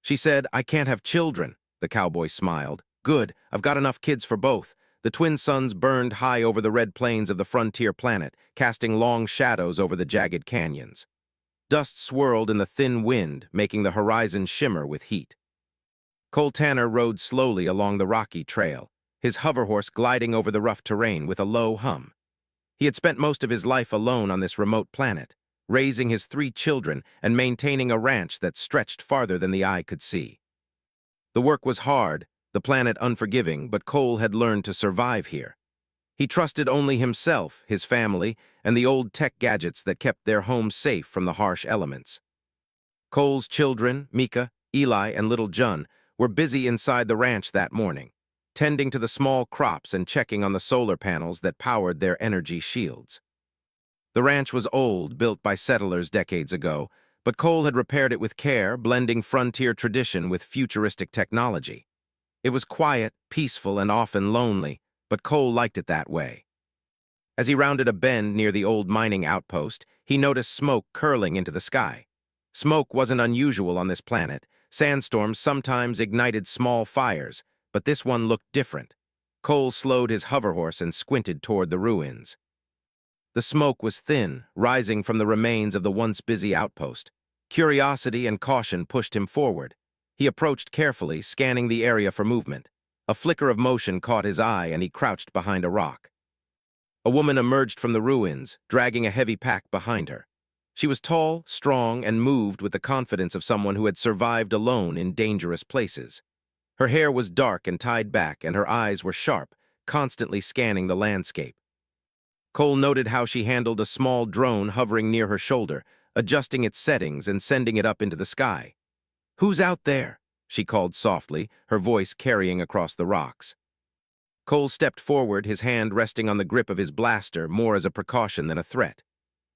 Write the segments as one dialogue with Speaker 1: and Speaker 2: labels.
Speaker 1: She said, "I can't have children." The cowboy smiled. "Good, I've got enough kids for both." The twin suns burned high over the red plains of the frontier planet, casting long shadows over the jagged canyons. Dust swirled in the thin wind, making the horizon shimmer with heat. Cole Tanner rode slowly along the rocky trail, his hoverhorse gliding over the rough terrain with a low hum. He had spent most of his life alone on this remote planet, raising his 3 children and maintaining a ranch that stretched farther than the eye could see. The work was hard, the planet unforgiving, but Cole had learned to survive here. He trusted only himself, his family, and the old tech gadgets that kept their home safe from the harsh elements. Cole's children, Mika, Eli, and little Jun, were busy inside the ranch that morning, tending to the small crops and checking on the solar panels that powered their energy shields. The ranch was old, built by settlers decades ago, but Cole had repaired it with care, blending frontier tradition with futuristic technology. It was quiet, peaceful, and often lonely, but Cole liked it that way. As he rounded a bend near the old mining outpost, he noticed smoke curling into the sky. Smoke wasn't unusual on this planet. Sandstorms sometimes ignited small fires, but this one looked different. Cole slowed his hoverhorse and squinted toward the ruins. The smoke was thin, rising from the remains of the once busy outpost. Curiosity and caution pushed him forward. He approached carefully, scanning the area for movement. A flicker of motion caught his eye, and he crouched behind a rock. A woman emerged from the ruins, dragging a heavy pack behind her. She was tall, strong, and moved with the confidence of someone who had survived alone in dangerous places. Her hair was dark and tied back, and her eyes were sharp, constantly scanning the landscape. Cole noted how she handled a small drone hovering near her shoulder, adjusting its settings and sending it up into the sky. "Who's out there?" she called softly, her voice carrying across the rocks. Cole stepped forward, his hand resting on the grip of his blaster, more as a precaution than a threat.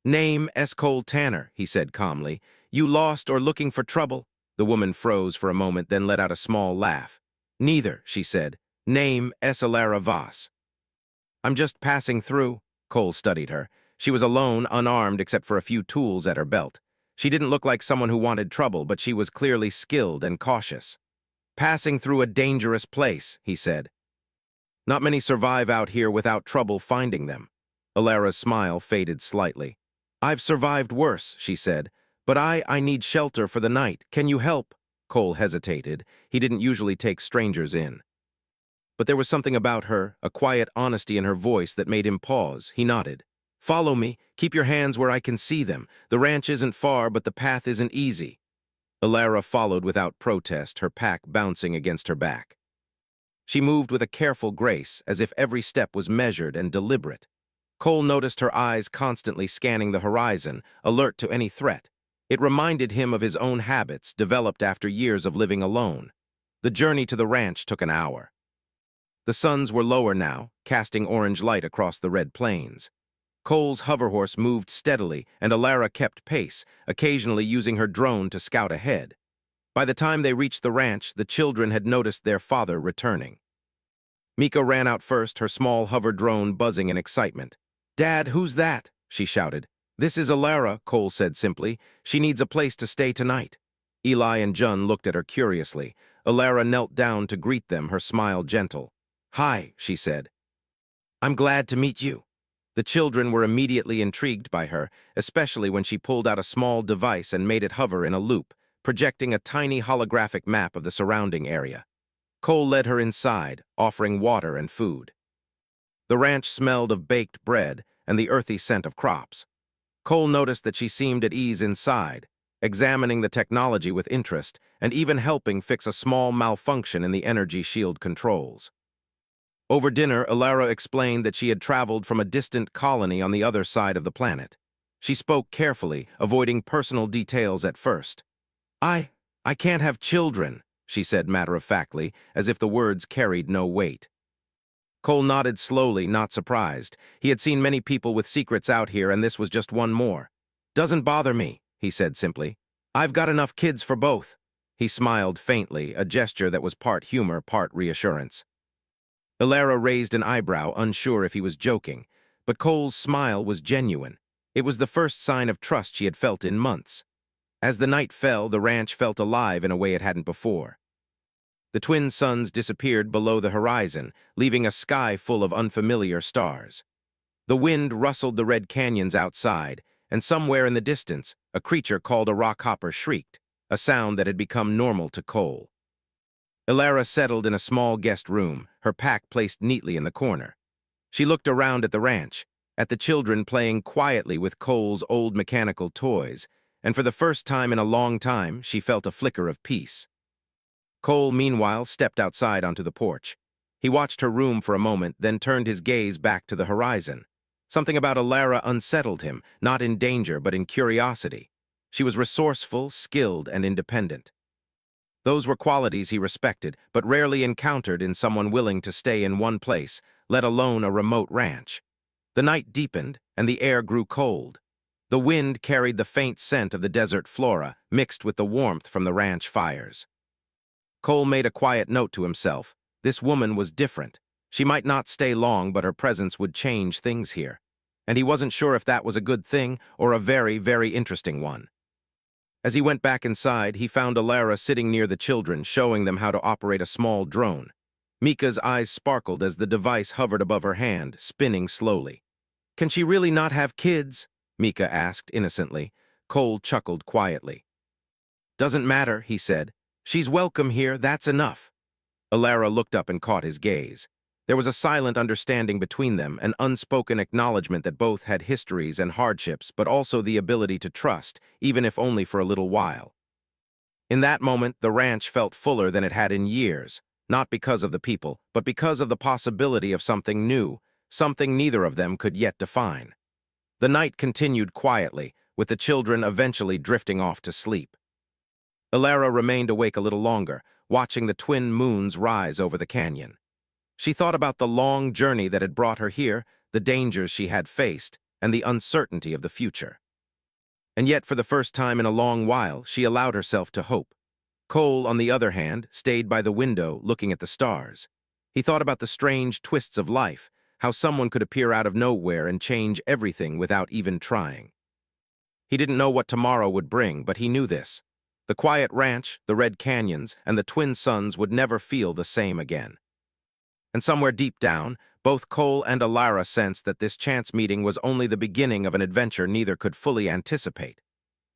Speaker 1: "Name S. Cole Tanner," he said calmly. "You lost or looking for trouble?" The woman froze for a moment, then let out a small laugh. "Neither," she said. "Name S. Alara Voss." "I'm just passing through." Cole studied her. She was alone, unarmed except for a few tools at her belt. She didn't look like someone who wanted trouble, but she was clearly skilled and cautious. "Passing through a dangerous place," he said. "Not many survive out here without trouble finding them." Alara's smile faded slightly. "I've survived worse," she said, "but I need shelter for the night. Can you help?" Cole hesitated. He didn't usually take strangers in. But there was something about her, a quiet honesty in her voice that made him pause. He nodded. "Follow me. Keep your hands where I can see them. The ranch isn't far, but the path isn't easy." Alara followed without protest, her pack bouncing against her back. She moved with a careful grace, as if every step was measured and deliberate. Cole noticed her eyes constantly scanning the horizon, alert to any threat. It reminded him of his own habits, developed after years of living alone. The journey to the ranch took an hour. The suns were lower now, casting orange light across the red plains. Cole's hoverhorse moved steadily, and Alara kept pace, occasionally using her drone to scout ahead. By the time they reached the ranch, the children had noticed their father returning. Mika ran out first, her small hover drone buzzing in excitement. "Dad, who's that?" she shouted. "This is Alara," Cole said simply. "She needs a place to stay tonight." Eli and Jun looked at her curiously. Alara knelt down to greet them, her smile gentle. "Hi," she said. "I'm glad to meet you." The children were immediately intrigued by her, especially when she pulled out a small device and made it hover in a loop, projecting a tiny holographic map of the surrounding area. Cole led her inside, offering water and food. The ranch smelled of baked bread and the earthy scent of crops. Cole noticed that she seemed at ease inside, examining the technology with interest and even helping fix a small malfunction in the energy shield controls. Over dinner, Alara explained that she had traveled from a distant colony on the other side of the planet. She spoke carefully, avoiding personal details at first. I can't have children," she said matter-of-factly, as if the words carried no weight. Cole nodded slowly, not surprised. He had seen many people with secrets out here, and this was just one more. "Doesn't bother me," he said simply. "I've got enough kids for both." He smiled faintly, a gesture that was part humor, part reassurance. Alara raised an eyebrow, unsure if he was joking, but Cole's smile was genuine. It was the first sign of trust she had felt in months. As the night fell, the ranch felt alive in a way it hadn't before. The twin suns disappeared below the horizon, leaving a sky full of unfamiliar stars. The wind rustled the red canyons outside, and somewhere in the distance, a creature called a rockhopper shrieked, a sound that had become normal to Cole. Ilara settled in a small guest room, her pack placed neatly in the corner. She looked around at the ranch, at the children playing quietly with Cole's old mechanical toys, and for the first time in a long time, she felt a flicker of peace. Cole, meanwhile, stepped outside onto the porch. He watched her room for a moment, then turned his gaze back to the horizon. Something about Ilara unsettled him, not in danger but in curiosity. She was resourceful, skilled, and independent. Those were qualities he respected, but rarely encountered in someone willing to stay in one place, let alone a remote ranch. The night deepened, and the air grew cold. The wind carried the faint scent of the desert flora, mixed with the warmth from the ranch fires. Cole made a quiet note to himself. This woman was different. She might not stay long, but her presence would change things here. And he wasn't sure if that was a good thing or a very, very interesting one. As he went back inside, he found Ilara sitting near the children, showing them how to operate a small drone. Mika's eyes sparkled as the device hovered above her hand, spinning slowly. "Can she really not have kids?" Mika asked innocently. Cole chuckled quietly. "Doesn't matter," he said. "She's welcome here, that's enough." Ilara looked up and caught his gaze. There was a silent understanding between them, an unspoken acknowledgement that both had histories and hardships, but also the ability to trust, even if only for a little while. In that moment, the ranch felt fuller than it had in years, not because of the people, but because of the possibility of something new, something neither of them could yet define. The night continued quietly, with the children eventually drifting off to sleep. Ilara remained awake a little longer, watching the twin moons rise over the canyon. She thought about the long journey that had brought her here, the dangers she had faced, and the uncertainty of the future. And yet, for the first time in a long while, she allowed herself to hope. Cole, on the other hand, stayed by the window, looking at the stars. He thought about the strange twists of life, how someone could appear out of nowhere and change everything without even trying. He didn't know what tomorrow would bring, but he knew this. The quiet ranch, the red canyons, and the twin suns would never feel the same again. And somewhere deep down, both Cole and Ilara sensed that this chance meeting was only the beginning of an adventure neither could fully anticipate.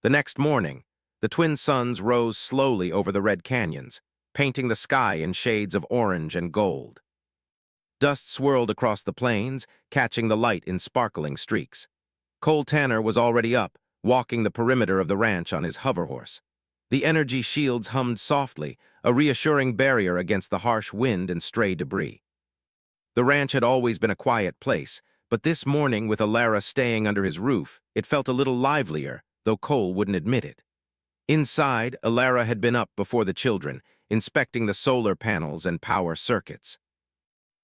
Speaker 1: The next morning, the twin suns rose slowly over the red canyons, painting the sky in shades of orange and gold. Dust swirled across the plains, catching the light in sparkling streaks. Cole Tanner was already up, walking the perimeter of the ranch on his hoverhorse. The energy shields hummed softly, a reassuring barrier against the harsh wind and stray debris. The ranch had always been a quiet place, but this morning, with Ilara staying under his roof, it felt a little livelier, though Cole wouldn't admit it. Inside, Ilara had been up before the children, inspecting the solar panels and power circuits.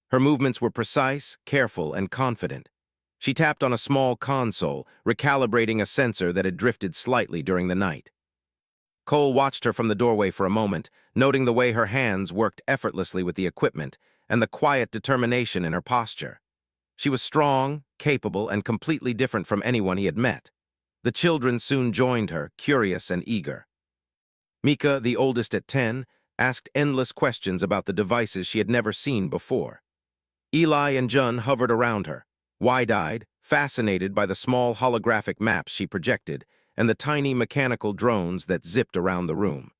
Speaker 1: Her movements were precise, careful, and confident. She tapped on a small console, recalibrating a sensor that had drifted slightly during the night. Cole watched her from the doorway for a moment, noting the way her hands worked effortlessly with the equipment and the quiet determination in her posture. She was strong, capable, and completely different from anyone he had met. The children soon joined her, curious and eager. Mika, the oldest at 10, asked endless questions about the devices she had never seen before. Eli and Jun hovered around her, wide-eyed, fascinated by the small holographic maps she projected and the tiny mechanical drones that zipped around the room.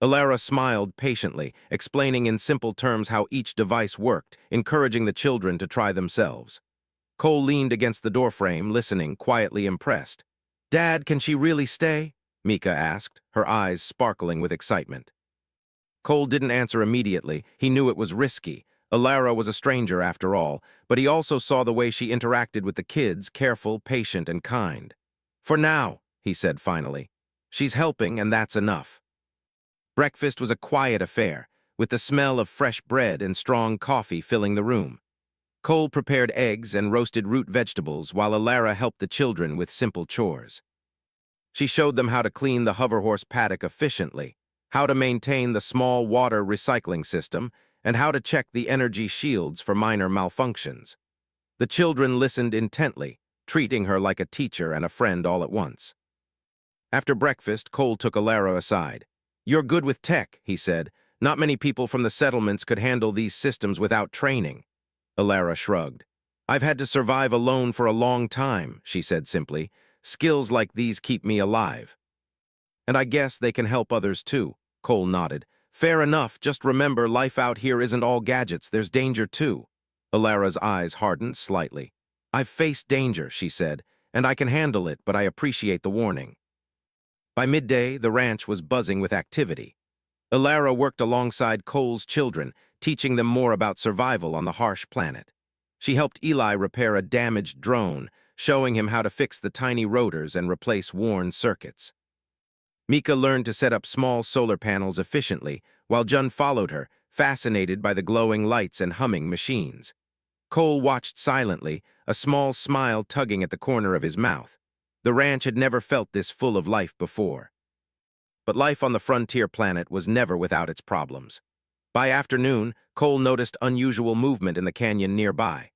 Speaker 1: Ilara smiled patiently, explaining in simple terms how each device worked, encouraging the children to try themselves. Cole leaned against the doorframe, listening, quietly impressed. "Dad, can she really stay?" Mika asked, her eyes sparkling with excitement. Cole didn't answer immediately. He knew it was risky. Ilara was a stranger after all, but he also saw the way she interacted with the kids, careful, patient, and kind. "For now," he said finally. "She's helping, and that's enough." Breakfast was a quiet affair, with the smell of fresh bread and strong coffee filling the room. Cole prepared eggs and roasted root vegetables while Ilara helped the children with simple chores. She showed them how to clean the hoverhorse paddock efficiently, how to maintain the small water recycling system, and how to check the energy shields for minor malfunctions. The children listened intently, treating her like a teacher and a friend all at once. After breakfast, Cole took Alara aside. "You're good with tech," he said. "Not many people from the settlements could handle these systems without training." Alara shrugged. "I've had to survive alone for a long time," she said simply. "Skills like these keep me alive." "And I guess they can help others too," Cole nodded. "Fair enough, just remember life out here isn't all gadgets, there's danger too." Alara's eyes hardened slightly. "I've faced danger," she said, "and I can handle it, but I appreciate the warning." By midday, the ranch was buzzing with activity. Alara worked alongside Cole's children, teaching them more about survival on the harsh planet. She helped Eli repair a damaged drone, showing him how to fix the tiny rotors and replace worn circuits. Mika learned to set up small solar panels efficiently, while Jun followed her, fascinated by the glowing lights and humming machines. Cole watched silently, a small smile tugging at the corner of his mouth. The ranch had never felt this full of life before. But life on the frontier planet was never without its problems. By afternoon, Cole noticed unusual movement in the canyon nearby.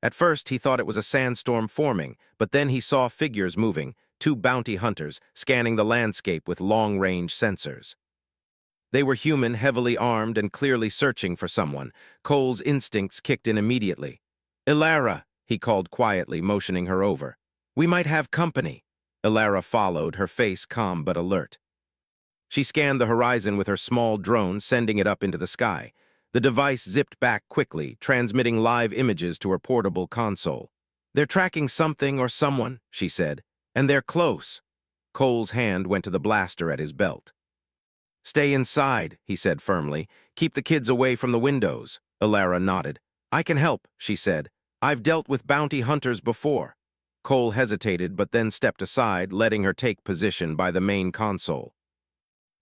Speaker 1: At first, he thought it was a sandstorm forming, but then he saw figures moving, two bounty hunters scanning the landscape with long-range sensors. They were human, heavily armed, and clearly searching for someone. Cole's instincts kicked in immediately. "Alara," he called quietly, motioning her over. "We might have company." Alara followed, her face calm but alert. She scanned the horizon with her small drone, sending it up into the sky. The device zipped back quickly, transmitting live images to her portable console. "They're tracking something or someone," she said, "and they're close." Cole's hand went to the blaster at his belt. "Stay inside," he said firmly. "Keep the kids away from the windows." Alara nodded. "I can help," she said. "I've dealt with bounty hunters before." Cole hesitated, but then stepped aside, letting her take position by the main console.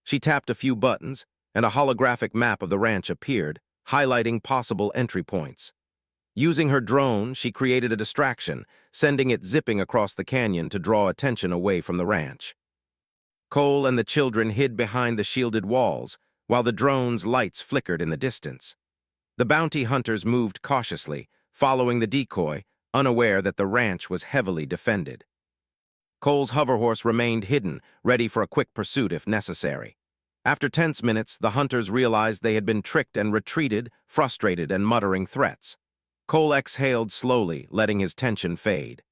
Speaker 1: She tapped a few buttons, and a holographic map of the ranch appeared, highlighting possible entry points. Using her drone, she created a distraction, sending it zipping across the canyon to draw attention away from the ranch. Cole and the children hid behind the shielded walls, while the drone's lights flickered in the distance. The bounty hunters moved cautiously, following the decoy, unaware that the ranch was heavily defended. Cole's hoverhorse remained hidden, ready for a quick pursuit if necessary. After tense minutes, the hunters realized they had been tricked and retreated, frustrated and muttering threats. Cole exhaled slowly, letting his tension fade.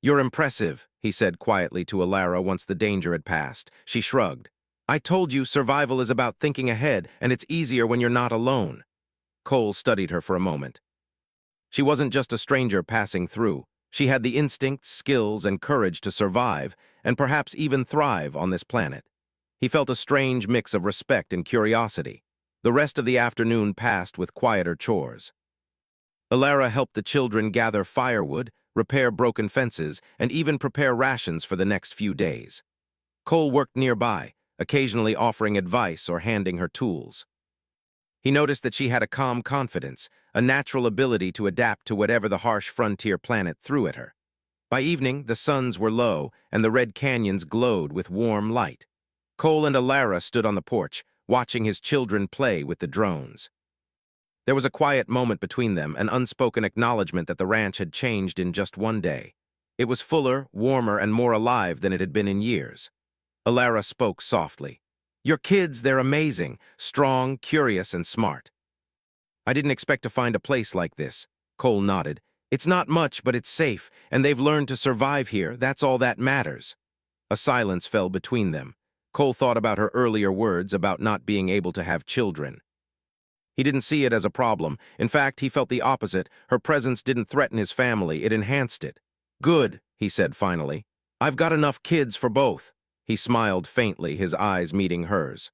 Speaker 1: "You're impressive," he said quietly to Alara once the danger had passed. She shrugged. "I told you survival is about thinking ahead, and it's easier when you're not alone." Cole studied her for a moment. She wasn't just a stranger passing through. She had the instincts, skills, and courage to survive, and perhaps even thrive on this planet. He felt a strange mix of respect and curiosity. The rest of the afternoon passed with quieter chores. Alara helped the children gather firewood, repair broken fences, and even prepare rations for the next few days. Cole worked nearby, occasionally offering advice or handing her tools. He noticed that she had a calm confidence, a natural ability to adapt to whatever the harsh frontier planet threw at her. By evening, the suns were low, and the red canyons glowed with warm light. Cole and Alara stood on the porch, watching his children play with the drones. There was a quiet moment between them, an unspoken acknowledgement that the ranch had changed in just one day. It was fuller, warmer, and more alive than it had been in years. Alara spoke softly. "Your kids, they're amazing, strong, curious, and smart." "I didn't expect to find a place like this." Cole nodded. "It's not much, but it's safe, and they've learned to survive here. That's all that matters." A silence fell between them. Cole thought about her earlier words about not being able to have children. He didn't see it as a problem. In fact, he felt the opposite. Her presence didn't threaten his family, it enhanced it. "Good," he said finally. "I've got enough kids for both." He smiled faintly, his eyes meeting hers.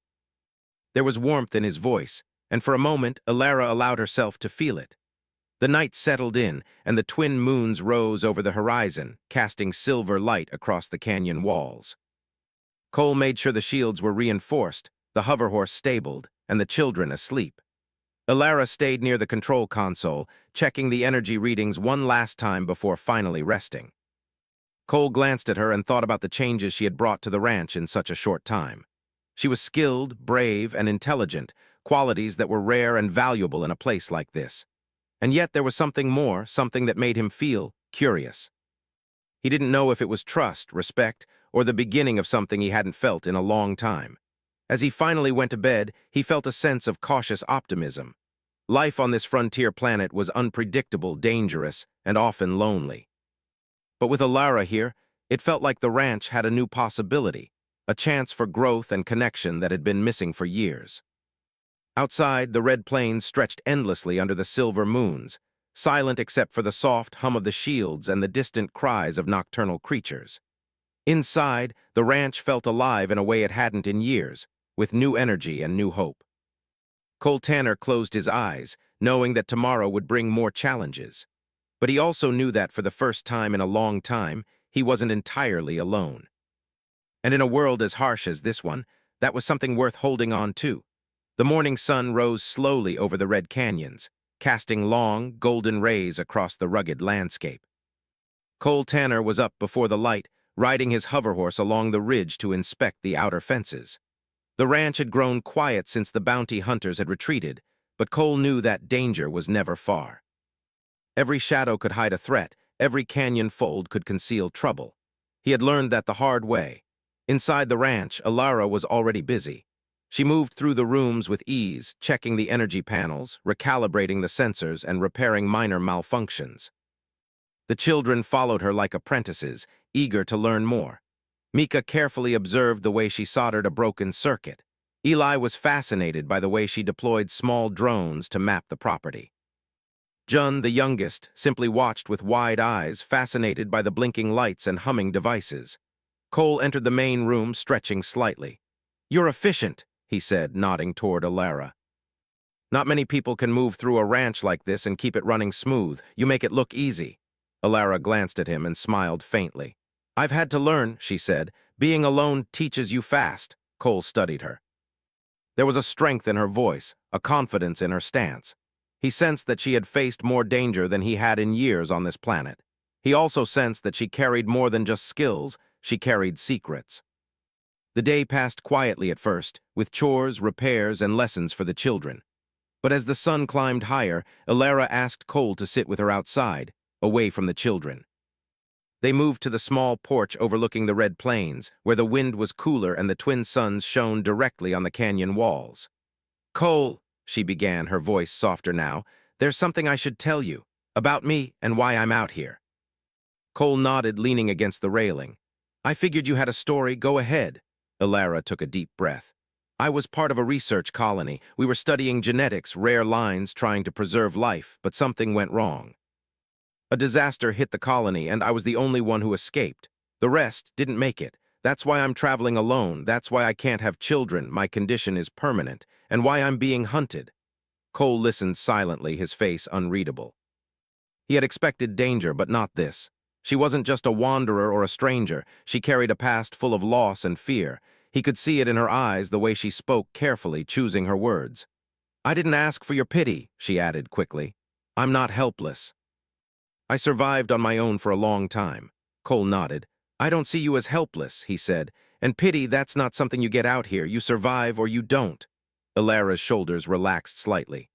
Speaker 1: There was warmth in his voice, and for a moment, Alara allowed herself to feel it. The night settled in, and the twin moons rose over the horizon, casting silver light across the canyon walls. Cole made sure the shields were reinforced, the hoverhorse stabled, and the children asleep. Alara stayed near the control console, checking the energy readings one last time before finally resting. Cole glanced at her and thought about the changes she had brought to the ranch in such a short time. She was skilled, brave, and intelligent, qualities that were rare and valuable in a place like this. And yet there was something more, something that made him feel curious. He didn't know if it was trust, respect, or the beginning of something he hadn't felt in a long time. As he finally went to bed, he felt a sense of cautious optimism. Life on this frontier planet was unpredictable, dangerous, and often lonely. But with Alara here, it felt like the ranch had a new possibility, a chance for growth and connection that had been missing for years. Outside, the red plains stretched endlessly under the silver moons, silent except for the soft hum of the shields and the distant cries of nocturnal creatures. Inside, the ranch felt alive in a way it hadn't in years, with new energy and new hope. Cole Tanner closed his eyes, knowing that tomorrow would bring more challenges. But he also knew that for the first time in a long time, he wasn't entirely alone. And in a world as harsh as this one, that was something worth holding on to. The morning sun rose slowly over the red canyons, casting long, golden rays across the rugged landscape. Cole Tanner was up before the light, riding his hoverhorse along the ridge to inspect the outer fences. The ranch had grown quiet since the bounty hunters had retreated, but Cole knew that danger was never far. Every shadow could hide a threat, every canyon fold could conceal trouble. He had learned that the hard way. Inside the ranch, Alara was already busy. She moved through the rooms with ease, checking the energy panels, recalibrating the sensors, and repairing minor malfunctions. The children followed her like apprentices, eager to learn more. Mika carefully observed the way she soldered a broken circuit. Eli was fascinated by the way she deployed small drones to map the property. Jun, the youngest, simply watched with wide eyes, fascinated by the blinking lights and humming devices. Cole entered the main room, stretching slightly. "You're efficient," he said, nodding toward Alara. "Not many people can move through a ranch like this and keep it running smooth. You make it look easy." Alara glanced at him and smiled faintly. "I've had to learn," she said. "Being alone teaches you fast." Cole studied her. There was a strength in her voice, a confidence in her stance. He sensed that she had faced more danger than he had in years on this planet. He also sensed that she carried more than just skills, she carried secrets. The day passed quietly at first, with chores, repairs, and lessons for the children. But as the sun climbed higher, Alara asked Cole to sit with her outside, away from the children. They moved to the small porch overlooking the red plains, where the wind was cooler and the twin suns shone directly on the canyon walls. "Cole," she began, her voice softer now, "there's something I should tell you, about me and why I'm out here." Cole nodded, leaning against the railing. "I figured you had a story, go ahead." Alara took a deep breath. "I was part of a research colony. We were studying genetics, rare lines, trying to preserve life, but something went wrong. A disaster hit the colony, and I was the only one who escaped. The rest didn't make it. That's why I'm traveling alone. That's why I can't have children. My condition is permanent. And why I'm being hunted." Cole listened silently, his face unreadable. He had expected danger, but not this. She wasn't just a wanderer or a stranger. She carried a past full of loss and fear. He could see it in her eyes, the way she spoke carefully, choosing her words. "I didn't ask for your pity," she added quickly. "I'm not helpless. I survived on my own for a long time." Cole nodded. "I don't see you as helpless," he said. "And pity, that's not something you get out here. You survive or you don't." Alara's shoulders relaxed slightly.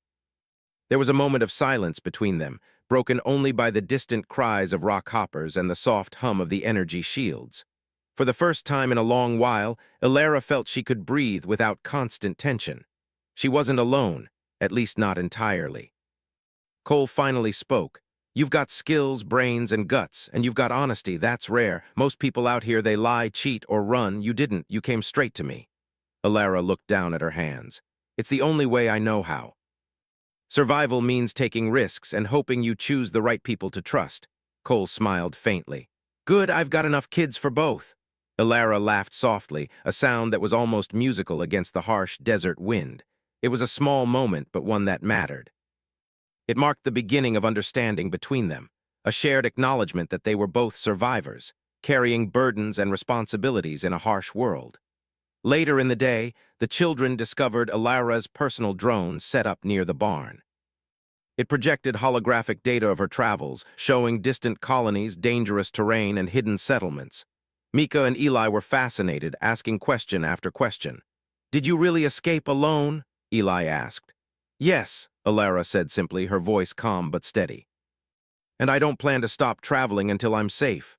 Speaker 1: There was a moment of silence between them, broken only by the distant cries of rock hoppers and the soft hum of the energy shields. For the first time in a long while, Alara felt she could breathe without constant tension. She wasn't alone, at least not entirely. Cole finally spoke. "You've got skills, brains, and guts, and you've got honesty. That's rare. Most people out here, they lie, cheat, or run. You didn't. You came straight to me." Alara looked down at her hands. "It's the only way I know how. Survival means taking risks and hoping you choose the right people to trust." Cole smiled faintly. "Good, I've got enough kids for both." Alara laughed softly, a sound that was almost musical against the harsh desert wind. It was a small moment, but one that mattered. It marked the beginning of understanding between them, a shared acknowledgement that they were both survivors, carrying burdens and responsibilities in a harsh world. Later in the day, the children discovered Alara's personal drone set up near the barn. It projected holographic data of her travels, showing distant colonies, dangerous terrain, and hidden settlements. Mika and Eli were fascinated, asking question after question. "Did you really escape alone?" Eli asked. "Yes," Alara said simply, her voice calm but steady. "And I don't plan to stop traveling until I'm safe."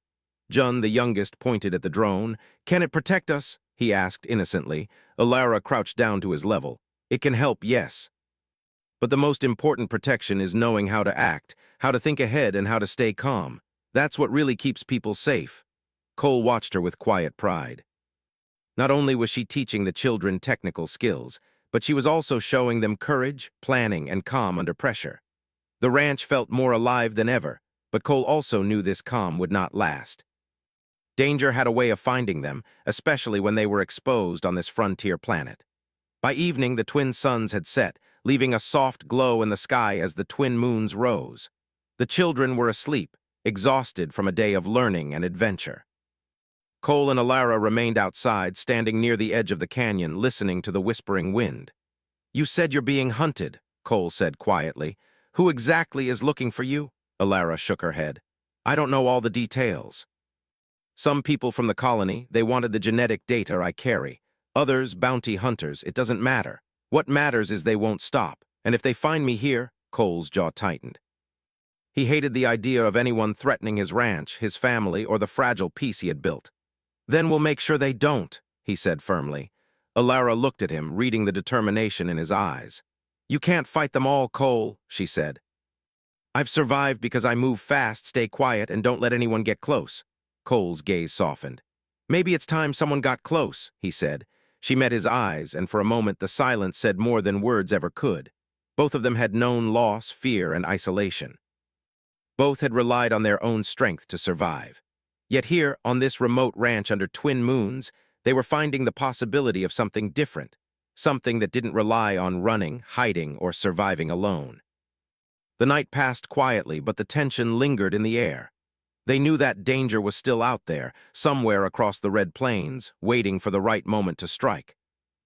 Speaker 1: Jun, the youngest, pointed at the drone. "Can it protect us?" he asked innocently. Alara crouched down to his level. "It can help, yes. But the most important protection is knowing how to act, how to think ahead, and how to stay calm. That's what really keeps people safe." Cole watched her with quiet pride. Not only was she teaching the children technical skills, but she was also showing them courage, planning, and calm under pressure. The ranch felt more alive than ever, but Cole also knew this calm would not last. Danger had a way of finding them, especially when they were exposed on this frontier planet. By evening, the twin suns had set, leaving a soft glow in the sky as the twin moons rose. The children were asleep, exhausted from a day of learning and adventure. Cole and Alara remained outside, standing near the edge of the canyon, listening to the whispering wind. "You said you're being hunted," Cole said quietly. "Who exactly is looking for you?" Alara shook her head. "I don't know all the details. Some people from the colony, they wanted the genetic data I carry. Others, bounty hunters, it doesn't matter. What matters is they won't stop. And if they find me here," Cole's jaw tightened. He hated the idea of anyone threatening his ranch, his family, or the fragile peace he had built. "Then we'll make sure they don't," he said firmly. Alara looked at him, reading the determination in his eyes. "You can't fight them all, Cole," she said. "I've survived because I move fast, stay quiet, and don't let anyone get close." Cole's gaze softened. "Maybe it's time someone got close," he said. She met his eyes, and for a moment the silence said more than words ever could. Both of them had known loss, fear, and isolation. Both had relied on their own strength to survive. Yet here, on this remote ranch under twin moons, they were finding the possibility of something different, something that didn't rely on running, hiding, or surviving alone. The night passed quietly, but the tension lingered in the air. They knew that danger was still out there, somewhere across the Red Plains, waiting for the right moment to strike.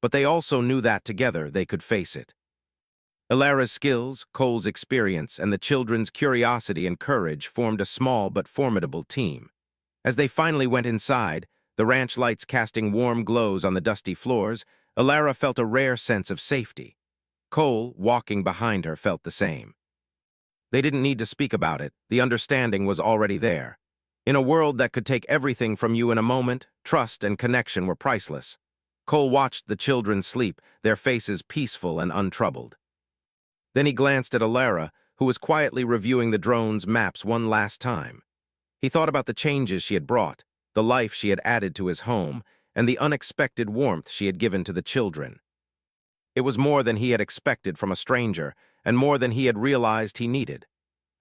Speaker 1: But they also knew that together they could face it. Alara's skills, Cole's experience, and the children's curiosity and courage formed a small but formidable team. As they finally went inside, the ranch lights casting warm glows on the dusty floors, Alara felt a rare sense of safety. Cole, walking behind her, felt the same. They didn't need to speak about it. The understanding was already there. In a world that could take everything from you in a moment, trust and connection were priceless. Cole watched the children sleep, their faces peaceful and untroubled. Then he glanced at Alara, who was quietly reviewing the drone's maps one last time. He thought about the changes she had brought, the life she had added to his home, and the unexpected warmth she had given to the children. It was more than he had expected from a stranger, and more than he had realized he needed.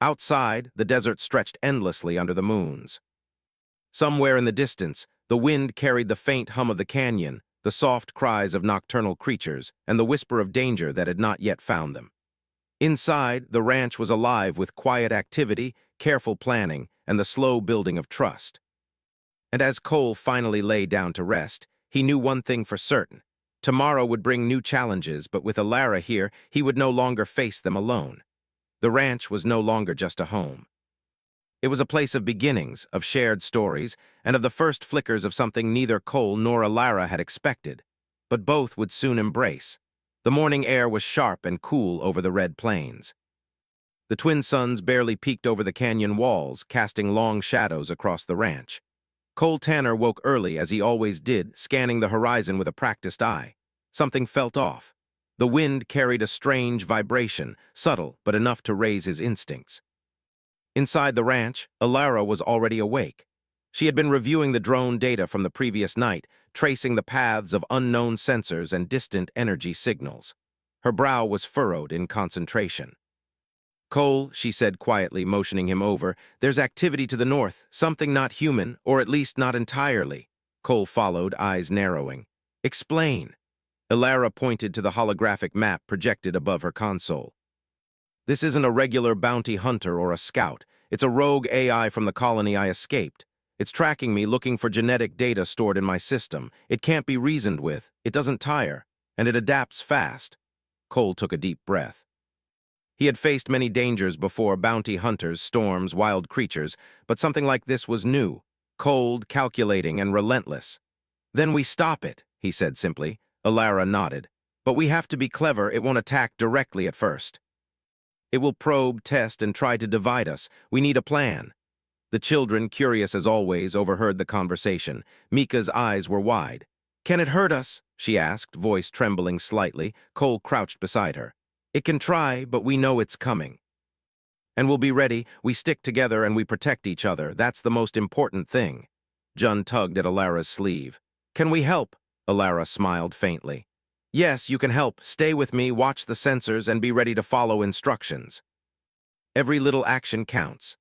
Speaker 1: Outside, the desert stretched endlessly under the moons. Somewhere in the distance, the wind carried the faint hum of the canyon, the soft cries of nocturnal creatures, and the whisper of danger that had not yet found them. Inside, the ranch was alive with quiet activity, careful planning, and the slow building of trust. And as Cole finally lay down to rest, he knew one thing for certain. Tomorrow would bring new challenges, but with Alara here, he would no longer face them alone. The ranch was no longer just a home. It was a place of beginnings, of shared stories, and of the first flickers of something neither Cole nor Alara had expected, but both would soon embrace. The morning air was sharp and cool over the Red Plains. The twin suns barely peeked over the canyon walls, casting long shadows across the ranch. Cole Tanner woke early, as he always did, scanning the horizon with a practiced eye. Something felt off. The wind carried a strange vibration, subtle but enough to raise his instincts. Inside the ranch, Alara was already awake. She had been reviewing the drone data from the previous night, tracing the paths of unknown sensors and distant energy signals. Her brow was furrowed in concentration. "Cole," she said quietly, motioning him over, "there's activity to the north, something not human, or at least not entirely." Cole followed, eyes narrowing. "Explain." Alara pointed to the holographic map projected above her console. "This isn't a regular bounty hunter or a scout. It's a rogue AI from the colony I escaped. It's tracking me, looking for genetic data stored in my system. It can't be reasoned with, it doesn't tire, and it adapts fast." Cole took a deep breath. He had faced many dangers before, bounty hunters, storms, wild creatures, but something like this was new, cold, calculating, and relentless. "Then we stop it," he said simply. Alara nodded. "But we have to be clever. It won't attack directly at first. It will probe, test, and try to divide us. We need a plan." The children, curious as always, overheard the conversation. Mika's eyes were wide. "Can it hurt us?" she asked, voice trembling slightly. Cole crouched beside her. "It can try, but we know it's coming. And we'll be ready. We stick together and we protect each other. That's the most important thing." Jun tugged at Alara's sleeve. "Can we help?" Alara smiled faintly. "Yes, you can help. Stay with me, watch the sensors, and be ready to follow instructions. Every little action counts."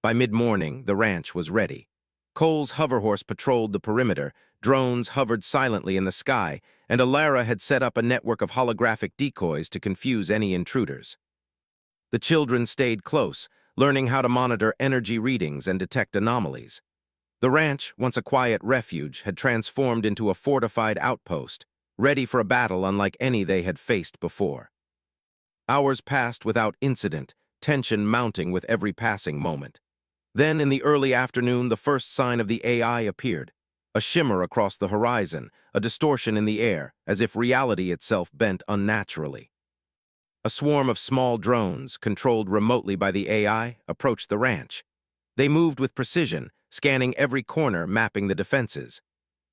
Speaker 1: By mid-morning, the ranch was ready. Cole's hoverhorse patrolled the perimeter, drones hovered silently in the sky, and Alara had set up a network of holographic decoys to confuse any intruders. The children stayed close, learning how to monitor energy readings and detect anomalies. The ranch, once a quiet refuge, had transformed into a fortified outpost, ready for a battle unlike any they had faced before. Hours passed without incident, tension mounting with every passing moment. Then, in the early afternoon, the first sign of the AI appeared. A shimmer across the horizon, a distortion in the air, as if reality itself bent unnaturally. A swarm of small drones, controlled remotely by the AI, approached the ranch. They moved with precision, scanning every corner, mapping the defenses.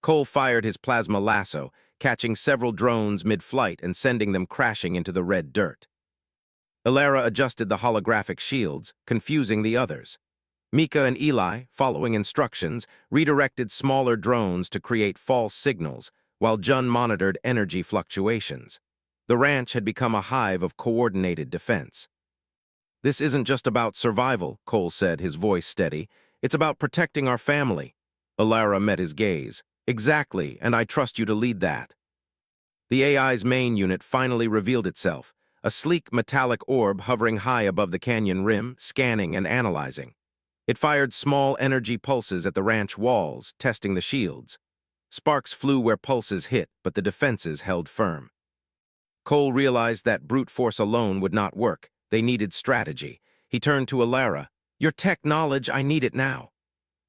Speaker 1: Cole fired his plasma lasso, catching several drones mid-flight and sending them crashing into the red dirt. Alara adjusted the holographic shields, confusing the others. Mika and Eli, following instructions, redirected smaller drones to create false signals, while Jun monitored energy fluctuations. The ranch had become a hive of coordinated defense. "This isn't just about survival," Cole said, his voice steady. "It's about protecting our family." Alara met his gaze. "Exactly, and I trust you to lead that." The AI's main unit finally revealed itself, a sleek metallic orb hovering high above the canyon rim, scanning and analyzing. It fired small energy pulses at the ranch walls, testing the shields. Sparks flew where pulses hit, but the defenses held firm. Cole realized that brute force alone would not work. They needed strategy. He turned to Alara. "Your tech knowledge, I need it now."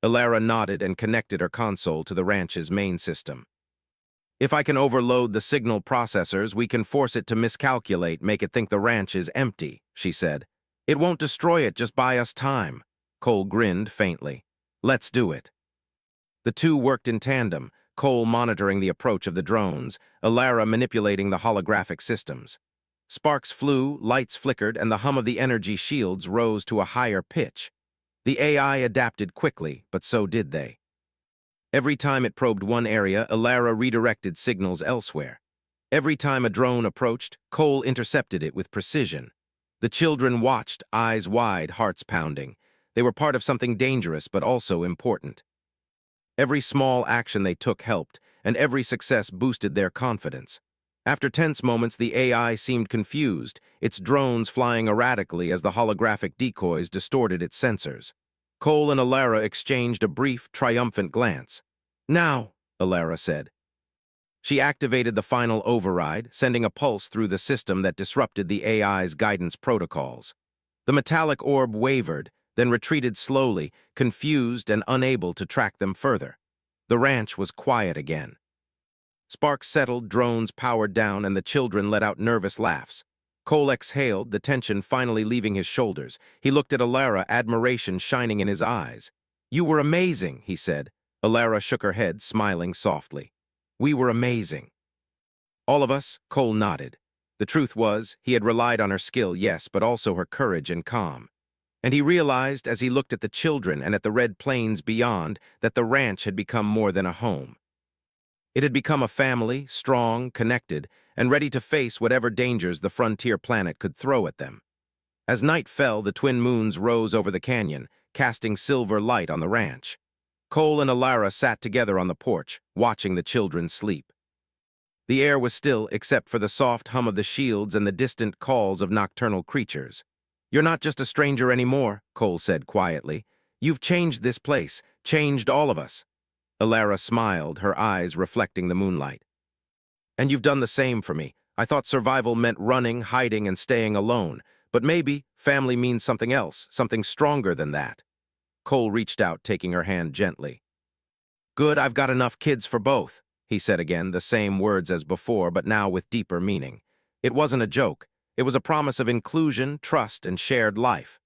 Speaker 1: Alara nodded and connected her console to the ranch's main system. "If I can overload the signal processors, we can force it to miscalculate, make it think the ranch is empty," she said. "It won't destroy it, just buy us time." Cole grinned faintly. "Let's do it." The two worked in tandem, Cole monitoring the approach of the drones, Alara manipulating the holographic systems. Sparks flew, lights flickered, and the hum of the energy shields rose to a higher pitch. The AI adapted quickly, but so did they. Every time it probed one area, Alara redirected signals elsewhere. Every time a drone approached, Cole intercepted it with precision. The children watched, eyes wide, hearts pounding. They were part of something dangerous but also important. Every small action they took helped, and every success boosted their confidence. After tense moments, the AI seemed confused, its drones flying erratically as the holographic decoys distorted its sensors. Cole and Alara exchanged a brief, triumphant glance. "Now," Alara said. She activated the final override, sending a pulse through the system that disrupted the AI's guidance protocols. The metallic orb wavered, then retreated slowly, confused and unable to track them further. The ranch was quiet again. Sparks settled, drones powered down, and the children let out nervous laughs. Cole exhaled, the tension finally leaving his shoulders. He looked at Alara, admiration shining in his eyes. "You were amazing," he said. Alara shook her head, smiling softly. "We were amazing." "All of us?" Cole nodded. The truth was, he had relied on her skill, yes, but also her courage and calm. And he realized, as he looked at the children and at the red plains beyond, that the ranch had become more than a home. It had become a family, strong, connected, and ready to face whatever dangers the frontier planet could throw at them. As night fell, the twin moons rose over the canyon, casting silver light on the ranch. Cole and Alara sat together on the porch, watching the children sleep. The air was still, except for the soft hum of the shields and the distant calls of nocturnal creatures. "You're not just a stranger anymore," Cole said quietly. "You've changed this place, changed all of us." Alara smiled, her eyes reflecting the moonlight. "And you've done the same for me. I thought survival meant running, hiding, and staying alone. But maybe family means something else, something stronger than that." Cole reached out, taking her hand gently. "Good, I've got enough kids for both," he said again, the same words as before, but now with deeper meaning. It wasn't a joke. It was a promise of inclusion, trust, and shared life.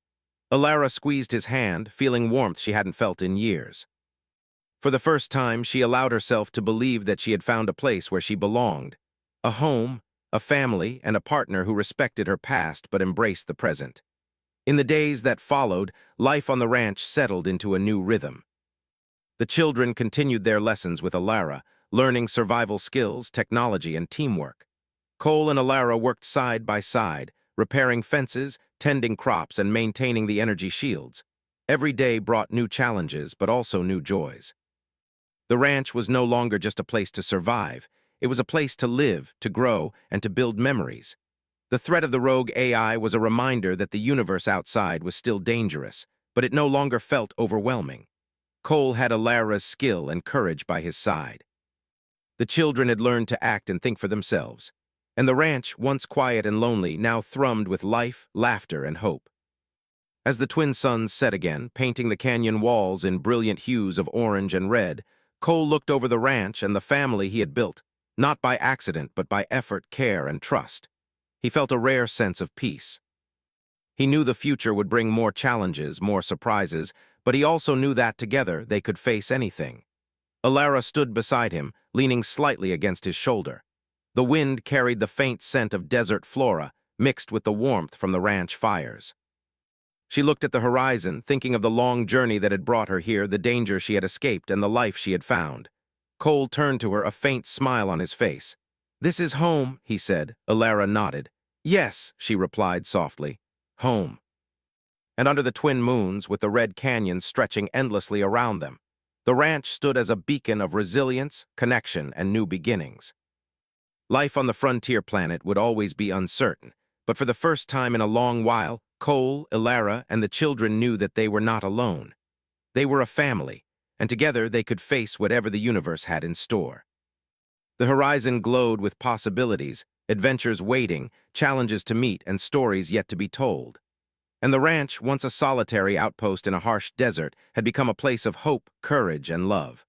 Speaker 1: Alara squeezed his hand, feeling warmth she hadn't felt in years. For the first time, she allowed herself to believe that she had found a place where she belonged. A home, a family, and a partner who respected her past but embraced the present. In the days that followed, life on the ranch settled into a new rhythm. The children continued their lessons with Alara, learning survival skills, technology, and teamwork. Cole and Alara worked side by side, repairing fences, tending crops, and maintaining the energy shields. Every day brought new challenges, but also new joys. The ranch was no longer just a place to survive. It was a place to live, to grow, and to build memories. The threat of the rogue AI was a reminder that the universe outside was still dangerous, but it no longer felt overwhelming. Cole had Alara's skill and courage by his side. The children had learned to act and think for themselves, and the ranch, once quiet and lonely, now thrummed with life, laughter, and hope. As the twin suns set again, painting the canyon walls in brilliant hues of orange and red, Cole looked over the ranch and the family he had built, not by accident but by effort, care, and trust. He felt a rare sense of peace. He knew the future would bring more challenges, more surprises, but he also knew that together they could face anything. Alara stood beside him, leaning slightly against his shoulder. The wind carried the faint scent of desert flora, mixed with the warmth from the ranch fires. She looked at the horizon, thinking of the long journey that had brought her here, the danger she had escaped, and the life she had found. Cole turned to her, a faint smile on his face. "This is home," he said. Alara nodded. "Yes," she replied softly. "Home." And under the twin moons, with the red canyon stretching endlessly around them, the ranch stood as a beacon of resilience, connection, and new beginnings. Life on the frontier planet would always be uncertain, but for the first time in a long while, Cole, Alara, and the children knew that they were not alone. They were a family, and together they could face whatever the universe had in store. The horizon glowed with possibilities, adventures waiting, challenges to meet, and stories yet to be told. And the ranch, once a solitary outpost in a harsh desert, had become a place of hope, courage, and love.